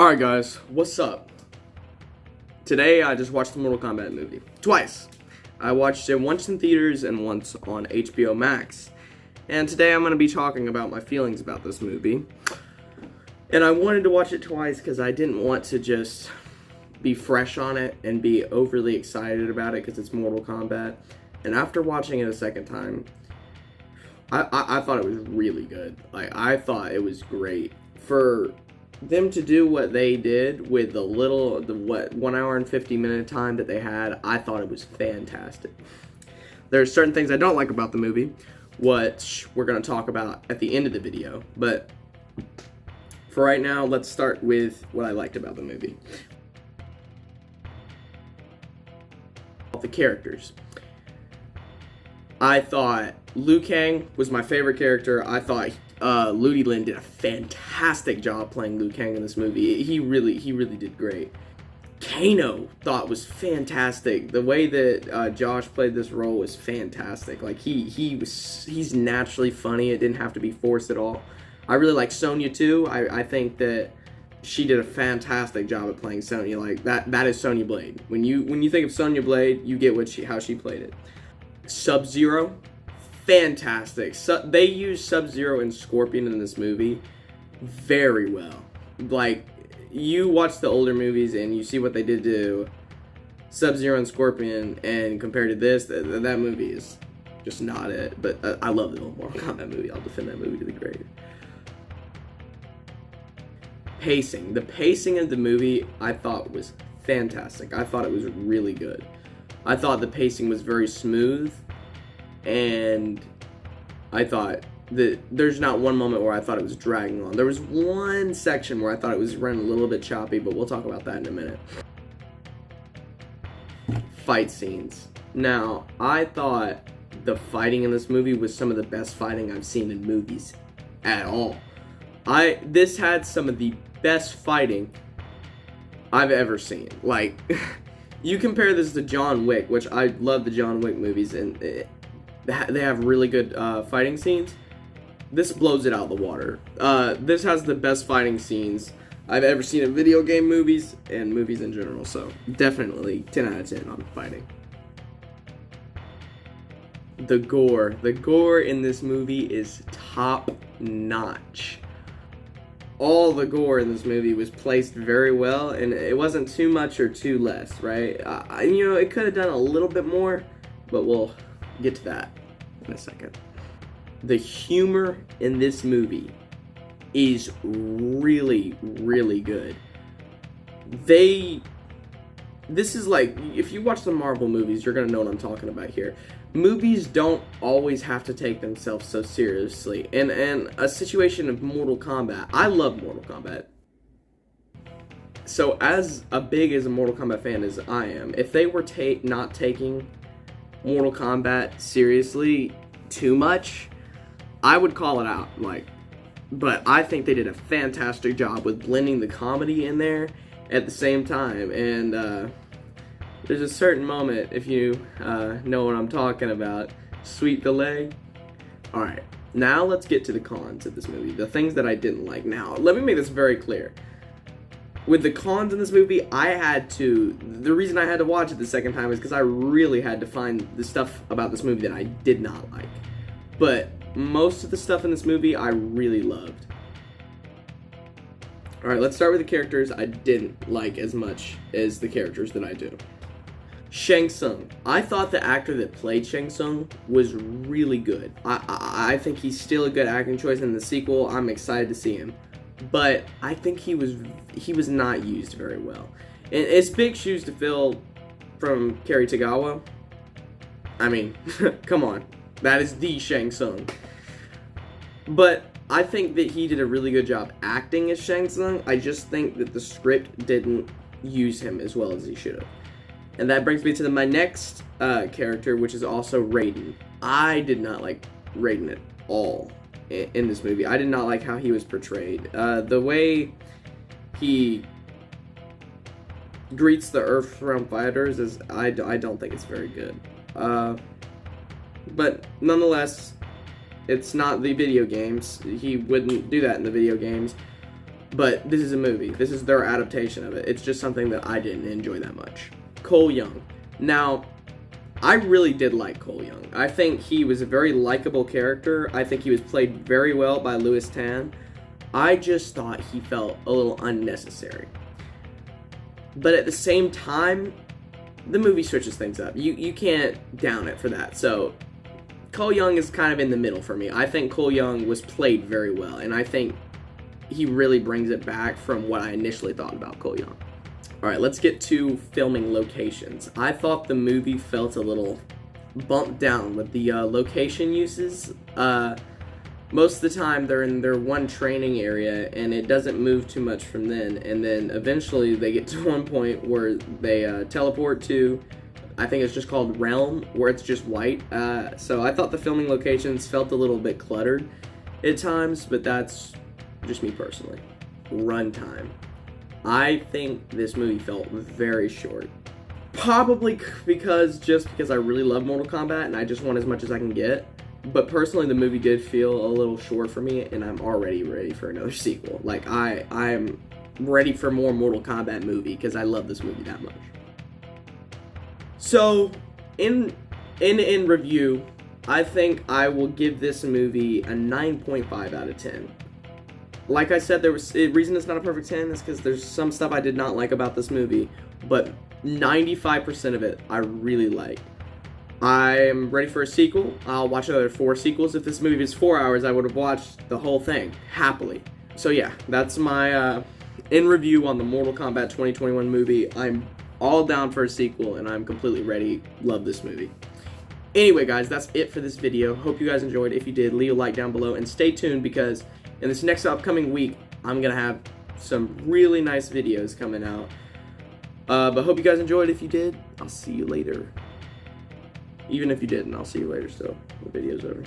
Alright guys, what's up? Today I just watched the Mortal Kombat movie. Twice! I watched it once in theaters and once on HBO Max. And today I'm going to be talking about my feelings about this movie. And I wanted to watch it twice because I didn't want to just be fresh on it and be overly excited about it because it's Mortal Kombat. And after watching it a second time, I thought it was really good. Like, I thought it was great. For them to do what they did with the 1 hour and 50-minute time that they had, I thought it was fantastic. There are certain things I don't like about the movie, which we're going to talk about at the end of the video. But for right now, let's start with what I liked about the movie. The characters. I thought Liu Kang was my favorite character. I thought Ludi Lin did a fantastic job playing Liu Kang in this movie. He really did great. Kano thought was fantastic. The way that Josh played this role was fantastic. Like he's naturally funny. It didn't have to be forced at all. I really like Sonya too. I think that she did a fantastic job at playing Sonya. Like that is Sonya Blade. When you think of Sonya Blade, you get how she played it. Sub-Zero, fantastic. They used Sub-Zero and Scorpion in this movie very well. Like, you watch the older movies and you see what they did to Sub-Zero and Scorpion, and compared to this, that movie is just not it. But I love the old Mortal Kombat movie. I'll defend that movie to the grave. Pacing. The pacing of the movie I thought was fantastic. I thought it was really good. I thought the pacing was very smooth, and I thought that there's not one moment where I thought it was dragging on. There was one section where I thought it was running a little bit choppy, but we'll talk about that in a minute. Fight scenes. Now, I thought the fighting in this movie was some of the best fighting I've seen in movies at all. This had some of the best fighting I've ever seen. Like, you compare this to John Wick, which I love the John Wick movies, and they have really good fighting scenes. This blows it out of the water. This has the best fighting scenes I've ever seen in video game movies and movies in general, so definitely 10 out of 10 on fighting. The gore. The gore in this movie is top notch. All the gore in this movie was placed very well, and it wasn't too much or too less, right? It could have done a little bit more, but we'll get to that in a second. The humor in this movie is really good. This is like, if you watch the Marvel movies, you're gonna know what I'm talking about here. Movies don't always have to take themselves so seriously. And a situation of Mortal Kombat, I love Mortal Kombat. So as big as a Mortal Kombat fan as I am, if they were not taking Mortal Kombat seriously too much, I would call it out. But I think they did a fantastic job with blending the comedy in there at the same time. And there's a certain moment, if you know what I'm talking about, sweep the leg. Alright, now let's get to the cons of this movie, the things that I didn't like. Now, let me make this very clear. With the cons in this movie, the reason I had to watch it the second time is because I really had to find the stuff about this movie that I did not like. But most of the stuff in this movie I really loved. Alright, let's start with the characters I didn't like as much as the characters that I do. Shang Tsung. I thought the actor that played Shang Tsung was really good. I think he's still a good acting choice in the sequel. I'm excited to see him. But I think he was not used very well. And it's big shoes to fill from Cary Tagawa. I mean, come on. That is the Shang Tsung. But I think that he did a really good job acting as Shang Tsung. I just think that the script didn't use him as well as he should have. And that brings me to my next character, which is also Raiden. I did not like Raiden at all in this movie. I did not like how he was portrayed. The way he greets the Earthrealm fighters I don't think it's very good. But nonetheless, it's not the video games. He wouldn't do that in the video games. But this is a movie. This is their adaptation of it. It's just something that I didn't enjoy that much. Cole Young. Now, I really did like Cole Young. I think he was a very likable character. I think he was played very well by Louis Tan. I just thought he felt a little unnecessary. But at the same time, the movie switches things up. You can't down it for that. So Cole Young is kind of in the middle for me. I think Cole Young was played very well, and I think he really brings it back from what I initially thought about Cole Young. Alright, let's get to filming locations. I thought the movie felt a little bumped down with the location uses. Most of the time they're in their one training area and it doesn't move too much from then, and then eventually they get to one point where they teleport to, I think it's just called Realm, where it's just white. So I thought the filming locations felt a little bit cluttered at times, but that's just me personally. Runtime. I think this movie felt very short. Probably because I really love Mortal Kombat and I just want as much as I can get. But personally, the movie did feel a little short for me, and I'm already ready for another sequel. Like, I am ready for more Mortal Kombat movie, because I love this movie that much. So, in review, I think I will give this movie a 9.5 out of 10. Like I said, the reason it's not a perfect 10 is because there's some stuff I did not like about this movie, but 95% of it I really liked. I'm ready for a sequel. I'll watch another 4 sequels. If this movie is 4 hours, I would have watched the whole thing, happily. So yeah, that's my in review on the Mortal Kombat 2021 movie. I'm all down for a sequel, and I'm completely ready. Love this movie. Anyway, guys, that's it for this video. Hope you guys enjoyed. If you did, leave a like down below, and stay tuned, because in this next upcoming week, I'm going to have some really nice videos coming out. But hope you guys enjoyed. If you did, I'll see you later. Even if you didn't, I'll see you later still. The video's over.